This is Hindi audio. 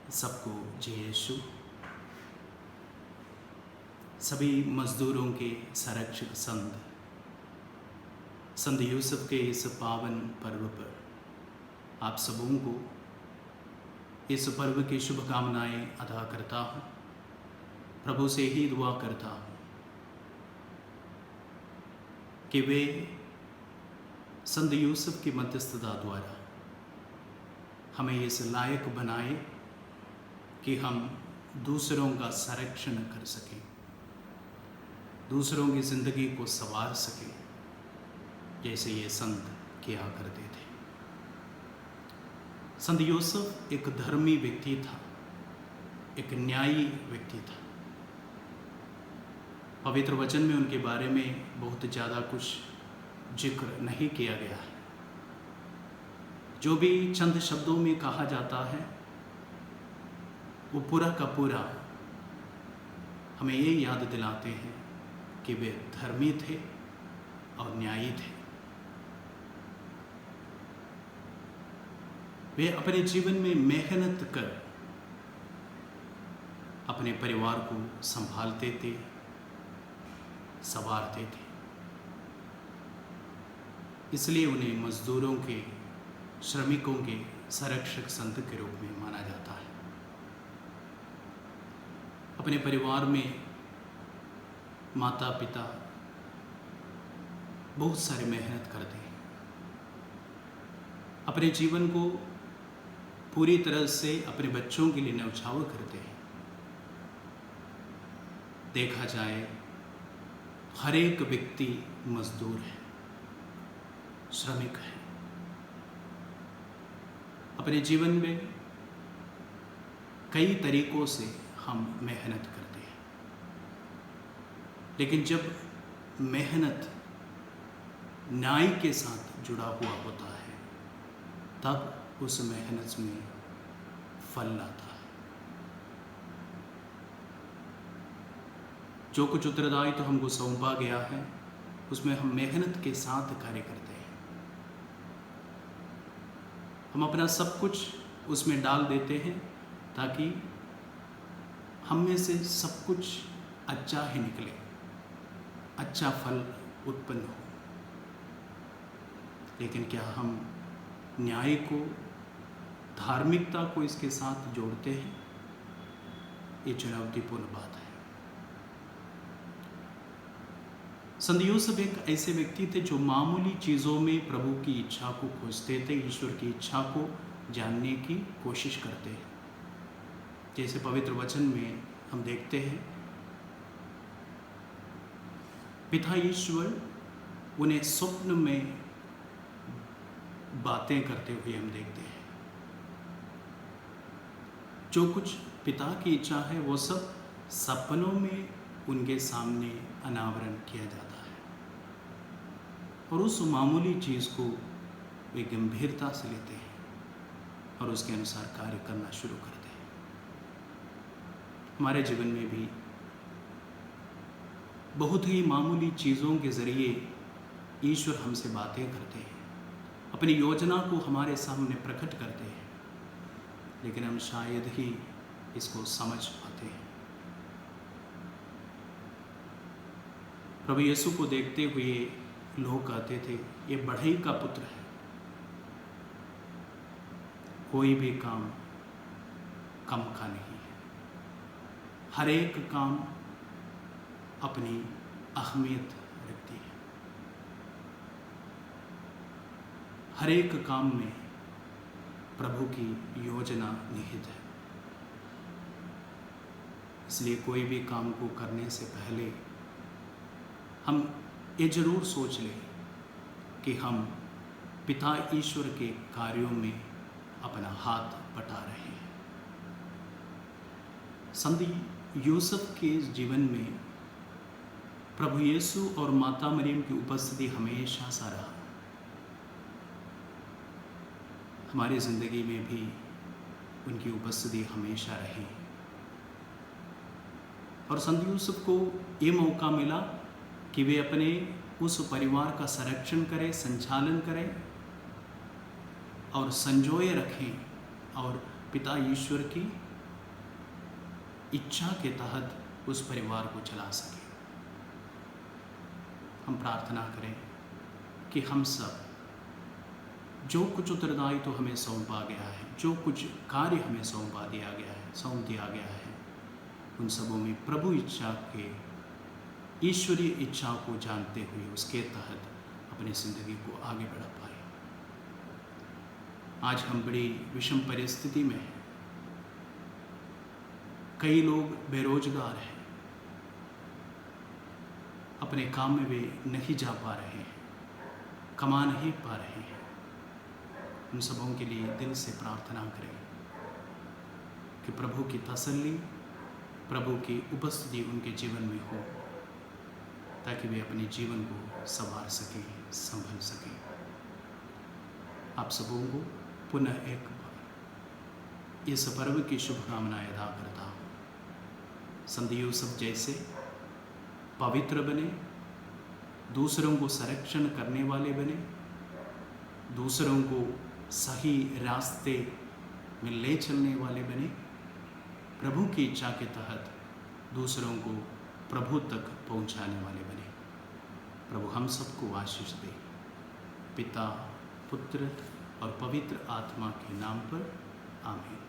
सबको जय यीशु। सभी मज़दूरों के संरक्षक संत यूसुफ के इस पावन पर्व पर आप सबों को इस पर्व की शुभकामनाएं अदा करता हूँ। प्रभु से ही दुआ करता हूँ कि वे संत यूसुफ की मध्यस्थता द्वारा हमें इस लायक बनाए कि हम दूसरों का संरक्षण कर सकें, दूसरों की ज़िंदगी को संवार सकें, जैसे ये संत किया करते थे। संत यूसुफ एक धर्मी व्यक्ति था, एक न्यायी व्यक्ति था। पवित्र वचन में उनके बारे में बहुत ज़्यादा कुछ जिक्र नहीं किया गया है। जो भी चंद शब्दों में कहा जाता है वो पूरा का पूरा हमें ये याद दिलाते हैं कि वे धर्मी थे और न्यायी थे। वे अपने जीवन में मेहनत कर अपने परिवार को संभालते थे, संवारते थे। इसलिए उन्हें मजदूरों के, श्रमिकों के संरक्षक संत के रूप में माना जाता है। अपने परिवार में माता पिता बहुत सारी मेहनत करते हैं, अपने जीवन को पूरी तरह से अपने बच्चों के लिए न्यौछावर करते हैं। देखा जाए हर एक व्यक्ति मजदूर है, श्रमिक है। अपने जीवन में कई तरीकों से हम मेहनत करते हैं, लेकिन जब मेहनत न्याय के साथ जुड़ा हुआ होता है तब उस मेहनत में फल आता है। जो कुछ उत्तरदायी तो हमको सौंपा गया है उसमें हम मेहनत के साथ कार्य करते हैं। हम अपना सब कुछ उसमें डाल देते हैं ताकि हम में से सब कुछ अच्छा ही निकले, अच्छा फल उत्पन्न हो। लेकिन क्या हम न्याय को, धार्मिकता को इसके साथ जोड़ते हैं? ये चुनौतीपूर्ण बात है। संत यूसुफ एक ऐसे व्यक्ति थे जो मामूली चीज़ों में प्रभु की इच्छा को खोजते थे, ईश्वर की इच्छा को जानने की कोशिश करते हैं। जैसे पवित्र वचन में हम देखते हैं, पिता ईश्वर उन्हें स्वप्न में बातें करते हुए हम देखते हैं। जो कुछ पिता की इच्छा है वो सब सपनों में उनके सामने अनावरण किया जाता है और उस मामूली चीज़ को वे गंभीरता से लेते हैं और उसके अनुसार कार्य करना शुरू करते हैं। हमारे जीवन में भी बहुत ही मामूली चीज़ों के ज़रिए ईश्वर हमसे बातें करते हैं, अपनी योजना को हमारे सामने प्रकट करते हैं, लेकिन हम शायद ही इसको समझ पाते हैं। प्रभु यीशु को देखते हुए लोग कहते थे, ये बढ़ई का पुत्र है, कोई भी काम कम का नहीं है, हर एक काम अपनी अहमियत रखती है, हर एक काम में प्रभु की योजना निहित है। इसलिए कोई भी काम को करने से पहले हम ये जरूर सोच लें कि हम पिता ईश्वर के कार्यों में अपना हाथ बटा रहे हैं। संत यूसुफ के जीवन में प्रभु यीशु और माता मरियम की उपस्थिति हमेशा सा रहा। हमारी ज़िंदगी में भी उनकी उपस्थिति हमेशा रही और संत यूसुफ को ये मौका मिला कि वे अपने उस परिवार का संरक्षण करें, संचालन करें और संजोए रखें और पिता ईश्वर की इच्छा के तहत उस परिवार को चला सके। हम प्रार्थना करें कि हम सब जो कुछ उत्तरदायित्व तो हमें सौंपा गया है, जो कुछ कार्य हमें सौंप दिया गया है, उन सबों में प्रभु इच्छा के ईश्वरीय इच्छा को जानते हुए उसके तहत अपनी ज़िंदगी को आगे बढ़ा पाए। आज हम बड़ी विषम परिस्थिति में हैं। कई लोग बेरोजगार हैं, अपने काम में वे नहीं जा पा रहे हैं, कमा नहीं पा रहे हैं। उन सबों के लिए दिल से प्रार्थना करें कि प्रभु की तसल्ली, प्रभु की उपस्थिति उनके जीवन में हो, ताकि वे अपने जीवन को संवार सकें, संभल सकें। आप सबों को पुनः एक बार इस पर्व की शुभकामनाएं अदा करता हूँ। संत यूसुफ जैसे पवित्र बने, दूसरों को संरक्षण करने वाले बने, दूसरों को सही रास्ते में ले चलने वाले बने, प्रभु की इच्छा के तहत दूसरों को प्रभु तक पहुंचाने वाले बने। प्रभु हम सबको आशीष दे। पिता, पुत्र और पवित्र आत्मा के नाम पर आमीन।